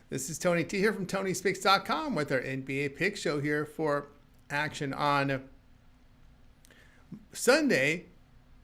This is Tony T here from TonySpeaks.com with our NBA Pick Show here for action on Sunday,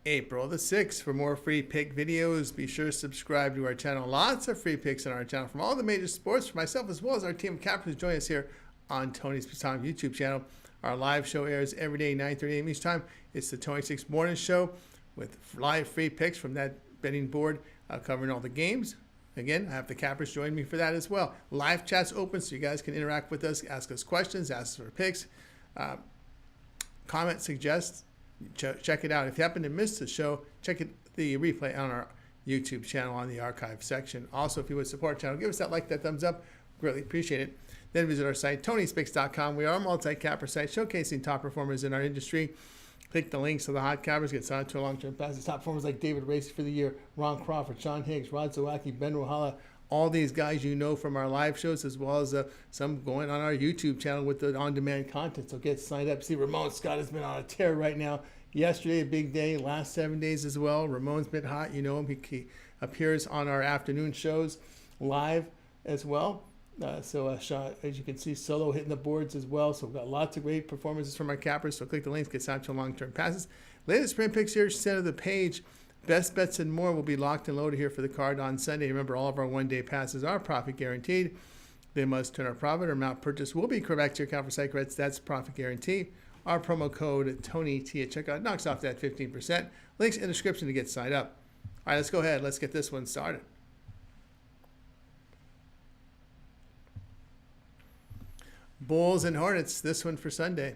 April the 6th. For more free pick videos, be sure to subscribe to our channel. Lots of free picks on our channel from all the major sports, for myself as well as our team of captains. Join us here on TonySpeaks.com YouTube channel. Our live show airs every day, 9:30 a.m. each time. It's the Tony 6 Morning Show with live free picks from that betting board covering all the games. Again, I have the cappers join me for that as well. Live chat's open so you guys can interact with us, ask us questions, ask us for picks, comment, suggest. Check it out. If you happen to miss the show, check the replay on our YouTube channel on the archive section. Also, if you would support the channel, give us that like, that thumbs up. Greatly appreciate it. Then visit our site, TonySpeaks.com. We are a multi-capper site showcasing top performers in our industry. Click the links to the hot cappers, get signed to a long-term pass. Top performers like David Racy for the year, Ron Crawford, Sean Higgs, Rod Zawacki, Ben Rohala, all these guys you know from our live shows, as well as some going on our YouTube channel with the on-demand content. So get signed up. See, Ramon Scott has been on a tear right now. Yesterday, a big day. Last 7 days as well. Ramon's been hot. You know him. He appears on our afternoon shows live as well. As you can see, Solo hitting the boards as well. So we've got lots of great performances from our cappers. So click the links, get signed to long-term passes. Latest sprint picks here, center of the page. Best bets and more will be locked and loaded here for the card on Sunday. Remember, all of our one-day passes are profit guaranteed. They must turn our profit or amount purchase will be correct to your account for site credits. That's profit guarantee. Our promo code TonyT at checkout knocks off that 15%. Links in the description to get signed up. All right, let's go ahead. Let's get this one started. Bulls and Hornets, this one for Sunday.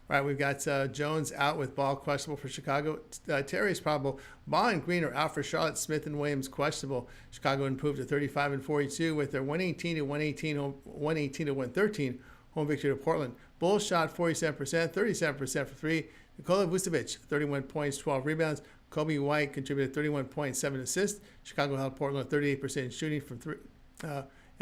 All right, we've got Jones out with Ball questionable for Chicago. Terry's probable. Ball and Green are out for Charlotte. Smith and Williams questionable. Chicago improved to 35-42 with their 118-113 home victory to Portland. Bulls shot 47%, 37% for three. Nikola Vucevic, 31 points, 12 rebounds. Kobe White contributed 31 points, 7 assists. Chicago held Portland 38% shooting from three.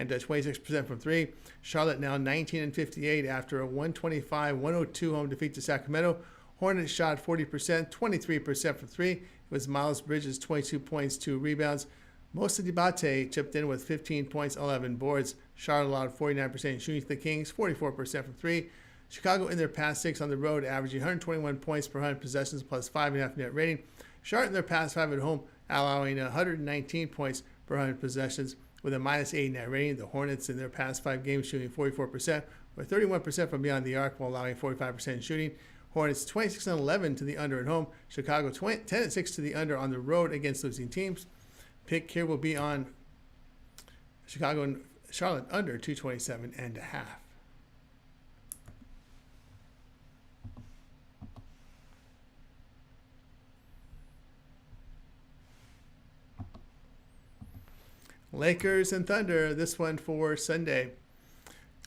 And 26% from three. Charlotte now 19-58 after a 125-102 home defeat to Sacramento. Hornets shot 40%, 23% from three. It was Miles Bridges, 22 points, 2 rebounds. Moussa Diabate chipped in with 15 points, 11 boards. Charlotte allowed 49% shooting to the Kings, 44% from three. Chicago in their past 6 on the road, averaging 121 points per 100 possessions plus 5.5 net rating. Charlotte in their past 5 at home, allowing 119 points per 100 possessions with a -8 net rating. The Hornets in their past 5 games shooting 44%, or 31% from beyond the arc while allowing 45% shooting. Hornets 26-11 to the under at home. Chicago 10-6 to the under on the road against losing teams. Pick here will be on Chicago and Charlotte under 227.5. Lakers and Thunder, this one for Sunday.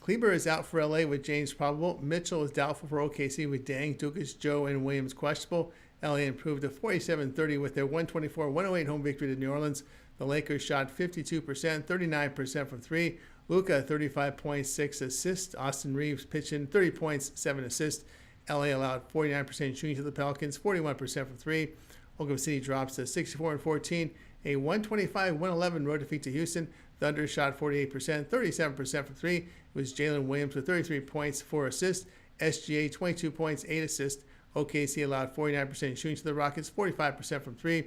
Kleber is out for LA with James probable. Mitchell is doubtful for OKC with Dang, Dukas, Joe, and Williams questionable. LA improved to 47-30 with their 124-108 home victory to New Orleans. The Lakers shot 52%, 39% from three. Luka, 35 points, 6 assists. Austin Reeves pitching 30 points, 7 assists. LA allowed 49% shooting to the Pelicans, 41% from three. Oklahoma City drops to 64-14. A 125-111 road defeat to Houston. Thunder shot 48%, 37% from three. It was Jalen Williams with 33 points, 4 assists. SGA 22 points, 8 assists. OKC allowed 49% shooting to the Rockets, 45% from three.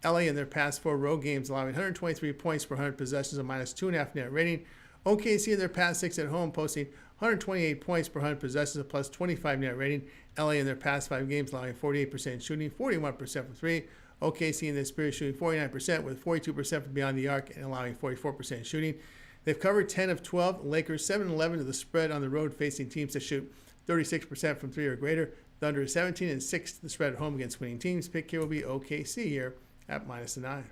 LA in their past 4 road games allowing 123 points per 100 possessions, a -2.5 net rating. OKC in their past 6 at home posting 128 points per 100 possessions, a +25 net rating. LA in their past 5 games allowing 48% shooting, 41% from three. OKC in their Spurs shooting 49% with 42% from beyond the arc and allowing 44% shooting. They've covered 10 of 12. Lakers 7-11 to the spread on the road facing teams that shoot 36% from 3 or greater. Thunder 17-6 to the spread at home against winning teams. Pick here will be OKC here at -9.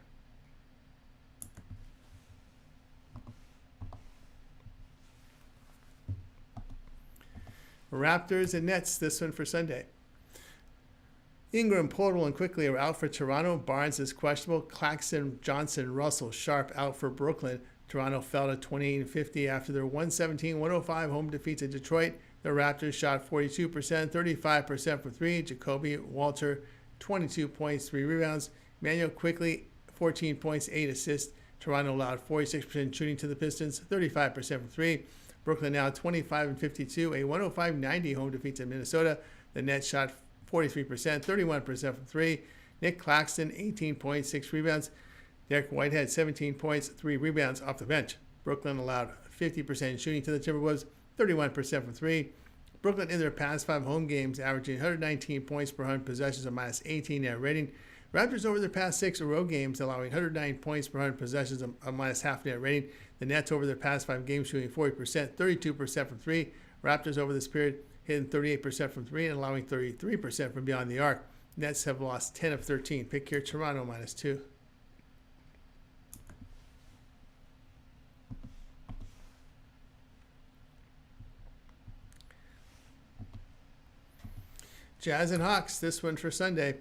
Raptors and Nets, this one for Sunday. Ingram, Portal, and Quickly are out for Toronto. Barnes is questionable. Claxton, Johnson, Russell, Sharp out for Brooklyn. Toronto fell to 28-50 after their 117-105 home defeat to Detroit. The Raptors shot 42%, 35% for three. Jacoby Walter, 22 points, 3 rebounds. Manuel Quickly, 14 points, 8 assists. Toronto allowed 46% shooting to the Pistons, 35% from three. Brooklyn now 25-52, a 105-90 home defeat to Minnesota. The Nets shot 43%, 31% from three. Nick Claxton, 18 points, 6 rebounds. Derek Whitehead, 17 points, 3 rebounds off the bench. Brooklyn allowed 50% shooting to the Timberwolves, 31% from three. Brooklyn in their past 5 home games averaging 119 points per 100 possessions, a minus 18 net rating. Raptors over their past 6 road games allowing 109 points per 100 possessions, a minus half net rating. The Nets over their past 5 games shooting 40%, 32% from three. Raptors over this period hitting 38% from three and allowing 33% from beyond the arc. Nets have lost 10 of 13. Pick here Toronto minus 2. Jazz and Hawks, this one for Sunday.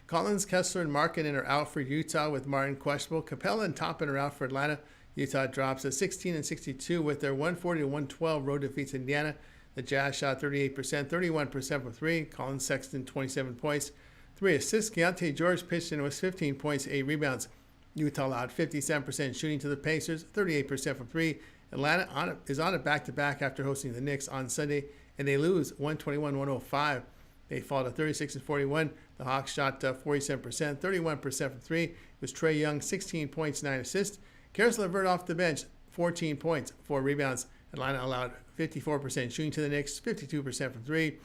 Collins, Kessler, and Markkanen are out for Utah with Martin questionable. Capella and Toppin are out for Atlanta. Utah drops to 16-62 with their 140-112 road defeats Indiana. The Jazz shot 38%, 31% from three. Collins, Sexton, 27 points, 3 assists. Keontae George pitched in with 15 points, 8 rebounds. Utah allowed 57% shooting to the Pacers, 38% from three. Atlanta is on a back-to-back after hosting the Knicks on Sunday, and they lose 121-105. They fall to 36-41. The Hawks shot 47%, 31% from three. It was Trae Young, 16 points, 9 assists. Karis LeVert off the bench, 14 points, 4 rebounds. Atlanta allowed 54% shooting to the Knicks, 52% from three.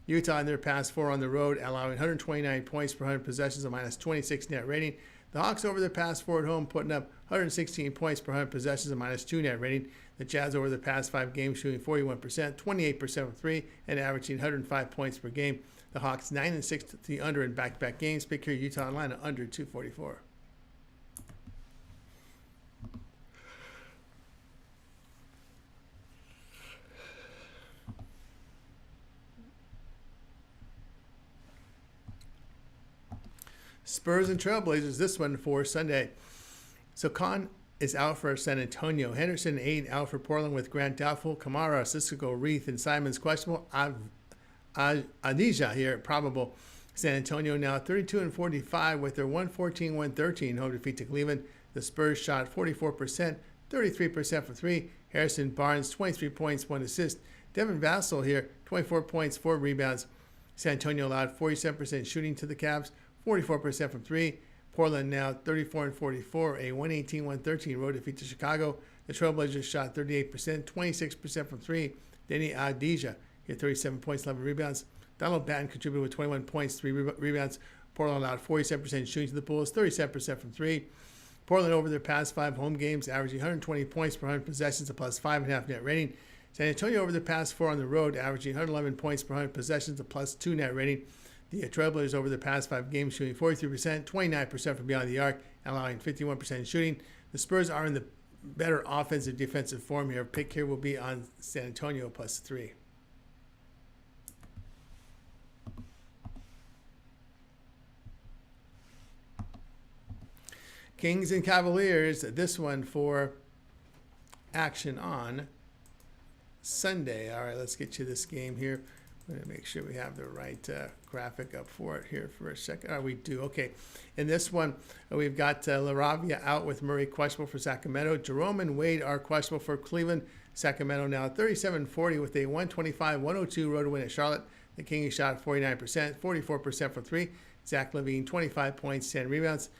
Utah in their past 4 on the road, allowing 129 points per 100 possessions, a minus 26 net rating. The Hawks over their past 4 at home, putting up 116 points per 100 possessions, a minus 2 net rating. The Jazz over the past 5 games shooting 41%, 28% from three, and averaging 105 points per game. The Hawks 9-6 to the under in back-to-back games. Pick here Utah and Atlanta under 244. Spurs and Trailblazers, this one for Sunday. So Khan is out for San Antonio. Henderson 8 out for Portland with Grant doubtful. Kamara, Sissoko, Reith, and Simons questionable. Adija here probable. San Antonio now 32-45 with their 114-113 home defeat to Cleveland. The Spurs shot 44%, 33% for three. Harrison Barnes 23 points, 1 assist. Devin Vassell here 24 points, 4 rebounds. San Antonio allowed 47% shooting to the Cavs, 44% from three. Portland now 34-44, a 118-113 road defeat to Chicago. The Trailblazers shot 38%, 26% from three. Denny Adija hit 37 points, 11 rebounds. Donald Batten contributed with 21 points, 3 rebounds. Portland allowed 47% shooting to the Bulls, 37% from three. Portland over their past 5 home games, averaging 120 points per 100 possessions, a plus 5.5 net rating. San Antonio over their past 4 on the road, averaging 111 points per 100 possessions, a plus 2 net rating. The Trailblazers over the past 5 games shooting 43%, 29% from beyond the arc, allowing 51% shooting. The Spurs are in the better offensive defensive form here. Pick here will be on San Antonio plus 3. Kings and Cavaliers, this one for action on Sunday. All right, let's get you this game here. I'm going to make sure we have the right graphic up for it here for a second. Oh, we do. Okay. In this one, we've got LaRavia out with Murray questionable for Sacramento. Jerome and Wade are questionable for Cleveland. Sacramento now 37-40 with a 125-102 road win at Charlotte. The Kings shot 49%, 44% from three. Zach LaVine, 25 points, 10 rebounds.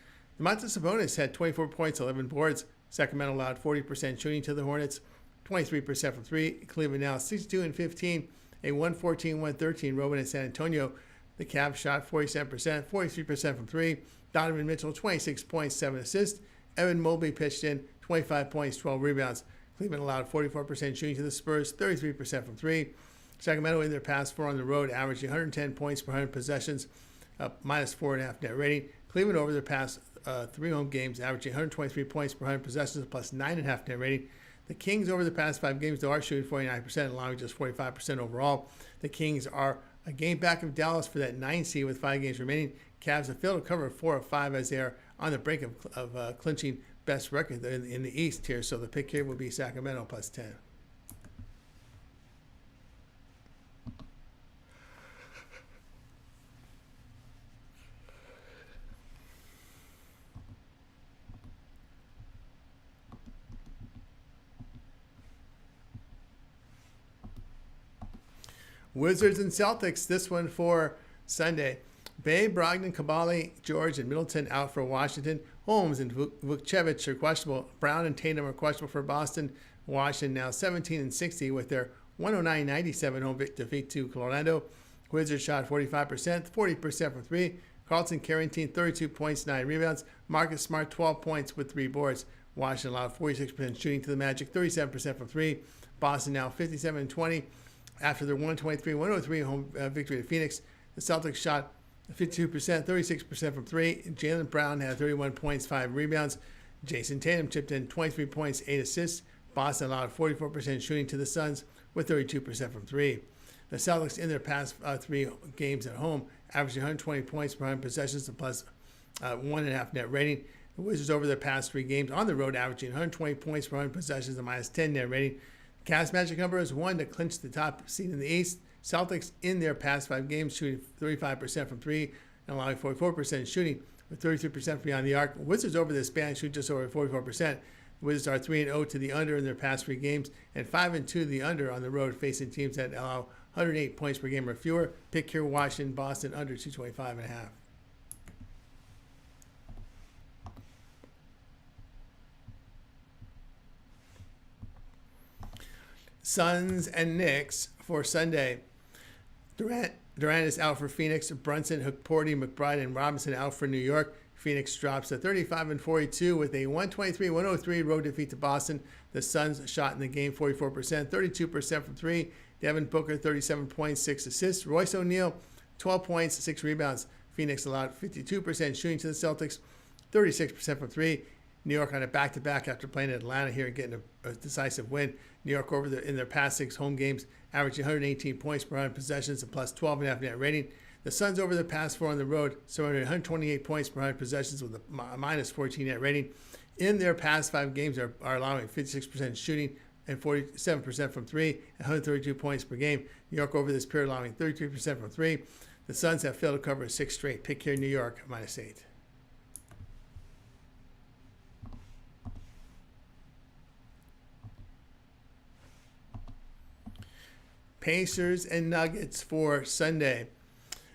Domantas Sabonis had 24 points, 11 boards. Sacramento allowed 40% shooting to the Hornets, 23% from three. Cleveland now 62-15, a 114-113 road win at San Antonio. The Cavs shot 47%, 43% from three. Donovan Mitchell, 26 points, 7 assists. Evan Mobley pitched in, 25 points, 12 rebounds. Cleveland allowed 44% shooting to the Spurs, 33% from three. Sacramento in their past 4 on the road, averaging 110 points per 100 possessions, minus 4.5 net rating. Cleveland over their past 3 home games, averaging 123 points per 100 possessions, plus 9.5 net rating. The Kings over the past 5 games, they are shooting 49%, allowing just 45% overall. The Kings are a game back of Dallas for that 9 seed with 5 games remaining. Cavs have failed to cover 4 of 5 as they are on the brink of clinching best record in the East here. So the pick here will be Sacramento plus 10. Wizards and Celtics, this one for Sunday. Bay, Brogdon, Kabali, George, and Middleton out for Washington. Holmes and Vukcevic are questionable. Brown and Tatum are questionable for Boston. Washington now 17-60 with their 109-97 home defeat to Orlando. Wizards shot 45%, 40% from three. Carlton Carrington, 32 points, 9 rebounds. Marcus Smart, 12 points with 3 boards. Washington allowed 46% shooting to the Magic, 37% from three. Boston now 57-20 after their 123-103 home victory to Phoenix. The Celtics shot 52%, 36% from three. Jaylen Brown had 31 points, 5 rebounds. Jason Tatum chipped in 23 points, 8 assists. Boston allowed 44% shooting to the Suns with 32% from three. The Celtics in their past 3 games at home averaging 120 points per 100 possessions and plus 1.5 net rating. The Wizards over their past 3 games on the road averaging 120 points per 100 possessions and minus 10 net rating. Cavs magic number is 1 to clinch the top seed in the East. Celtics in their past 5 games shooting 35% from 3 and allowing 44% shooting with 33% beyond the arc. Wizards over this span shoot just over 44%. The Wizards are 3-0 to the under in their past 3 games and 5-2 to the under on the road facing teams that allow 108 points per game or fewer. Pick here Washington, Boston under 225.5. Suns and Knicks for Sunday. Durant is out for Phoenix. Brunson, Porty, McBride, and Robinson out for New York. Phoenix drops to 35-42 with a 123-103 road defeat to Boston. The Suns shot in the game 44%, 32% from 3. Devin Booker, 37 points, 6 assists. Royce O'Neal, 12 points, 6 rebounds. Phoenix allowed 52% shooting to the Celtics, 36% from 3. New York on a back-to-back after playing Atlanta here and getting a decisive win. New York in their past 6 home games, averaging 118 points per 100 possessions and plus 12.5 net rating. The Suns over the past 4 on the road, surrendered 128 points per 100 possessions with a minus 14 net rating. In their past 5 games are allowing 56% shooting and 47% from 3 and 132 points per game. New York over this period allowing 33% from 3. The Suns have failed to cover 6 straight. Pick here New York, minus 8. Pacers and Nuggets for Sunday.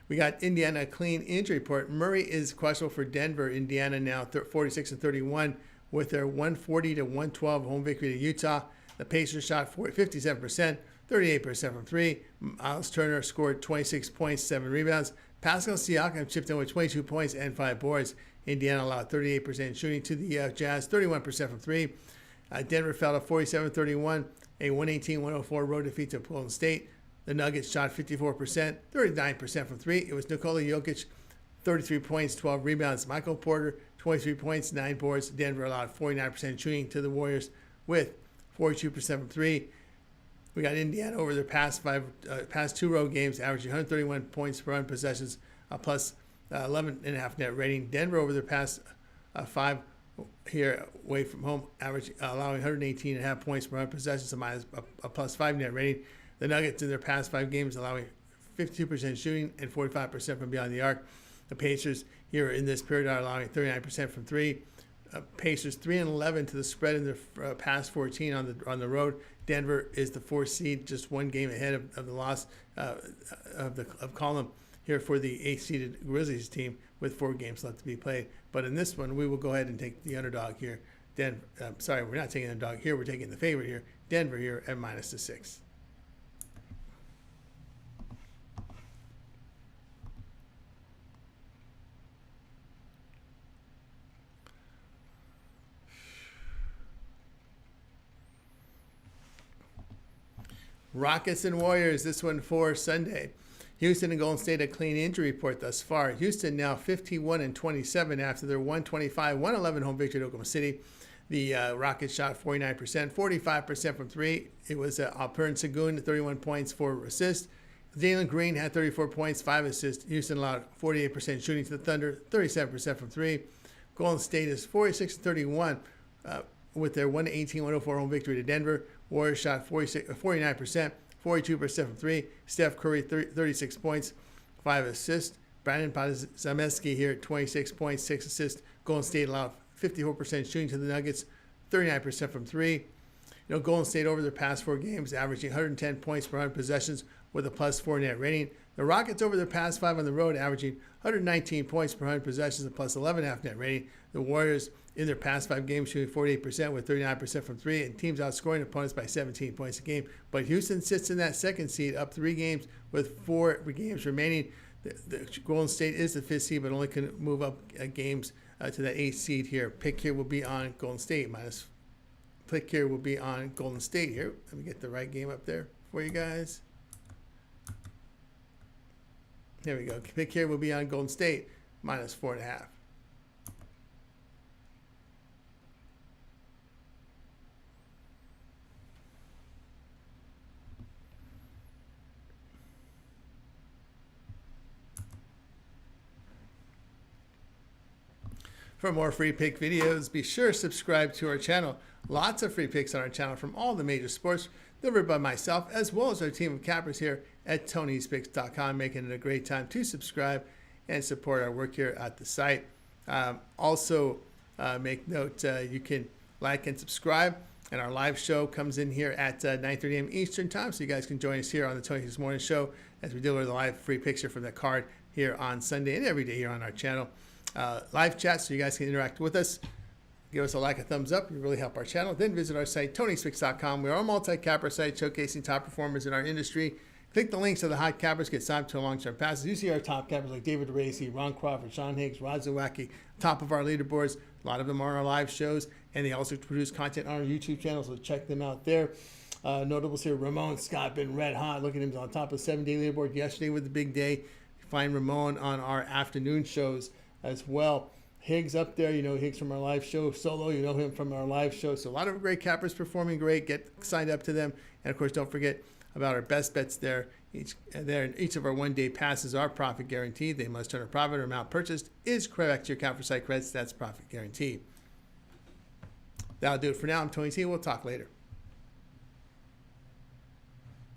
We got Indiana, a clean injury report. Murray is questionable for Denver. Indiana now 46-31 with their 140-112 home victory to Utah. The Pacers shot 57%, 38% from 3. Miles Turner scored 26 points, 7 rebounds. Pascal Siakam chipped in with 22 points and 5 boards. Indiana allowed 38% shooting to the Jazz, 31% from 3. Denver fell to 47-31, a 118-104 road defeat to Golden State. The Nuggets shot 54%, 39% from 3. It was Nikola Jokic, 33 points, 12 rebounds. Michael Porter, 23 points, 9 boards. Denver allowed 49% shooting to the Warriors with 42% from 3. We got Indiana over their past 2 road games, averaging 131 points per 100 possessions, plus 11.5 net rating. Denver over their past 5 here away from home, allowing 118.5 points per 100 possessions, a plus 5 net rating. The Nuggets in their past 5 games allowing 52% shooting and 45% from beyond the arc. The Pacers here in this period are allowing 39% from 3. Pacers 3-11 to the spread in their past 14 on the road. Denver is the 4th seed, just 1 game ahead of the loss of column here for the 8th seeded Grizzlies team with 4 games left to be played. But in this one, we will go ahead and take the underdog here. We're not taking the underdog here. We're taking the favorite here. Denver here at minus the 6. Rockets and Warriors, this one for Sunday. Houston and Golden State a clean injury report thus far. Houston now 51-27 after their 125-111 home victory at Oklahoma City. The Rockets shot 49%, 45% from 3. It was Alperen Sengun, 31 points, 4 assists. Jalen Green had 34 points, 5 assists. Houston allowed 48% shooting to the Thunder, 37% from 3. Golden State is 46-31 with their 118-104 home victory to Denver. Warriors shot 49%, 42% from 3. Steph Curry, 36 points, 5 assists. Brandon Podziemski here, 26 points, 6 assists. Golden State allowed 54% shooting to the Nuggets, 39% from 3. Golden State over their past 4 games, averaging 110 points per 100 possessions with a +4 net rating. The Rockets over their past 5 on the road, averaging 119 points per 100 possessions and +11.5 net rating. The Warriors in their past 5 games shooting 48% with 39% from 3, and teams outscoring opponents by 17 points a game. But Houston sits in that 2nd seed, up 3 games with 4 games remaining. The Golden State is the 5th seed, but only can move up games to that 8th seed here. Pick here will be on Golden State minus. Pick here will be on Golden State here. Let me get the right game up there for you guys. There we go. Pick here will be on Golden State minus 4.5. For more free pick videos, be sure to subscribe to our channel. Lots of free picks on our channel from all the major sports, delivered by myself as well as our team of cappers here at Tony'sPicks.com, making it a great time to subscribe and support our work here at the site. Also, make note you can like and subscribe, and our live show comes in here at 9:30 a.m. Eastern Time, so you guys can join us here on the Tony's Morning Show as we deliver the live free picture from the card here on Sunday and every day here on our channel. Live chat so you guys can interact with us. Give us a like, a thumbs up. You really help our channel. Then visit our site, Tony'sPicks.com. We're a multi-capper site showcasing top performers in our industry. Click the links to the hot cappers, get signed up to long-term passes. You see our top cappers like David Racy, Ron Crawford, Sean Higgs, Rod Zawacki, top of our leaderboards. A lot of them are on our live shows, and they also produce content on our YouTube channel, so check them out there. Notables here, Ramon Scott, been red hot. Look at him on top of the 7-day leaderboard yesterday with the big day. You find Ramon on our afternoon shows as well. Higgs up there, Higgs from our live show. Solo, you know him from our live show. So a lot of great cappers performing great. Get signed up to them. And of course, don't forget about our best bets there. Each of our one-day passes are profit guaranteed. They must turn a profit or amount purchased is correct to your account for site credits. That's profit guaranteed. That'll do it for now. I'm Tony T. We'll talk later.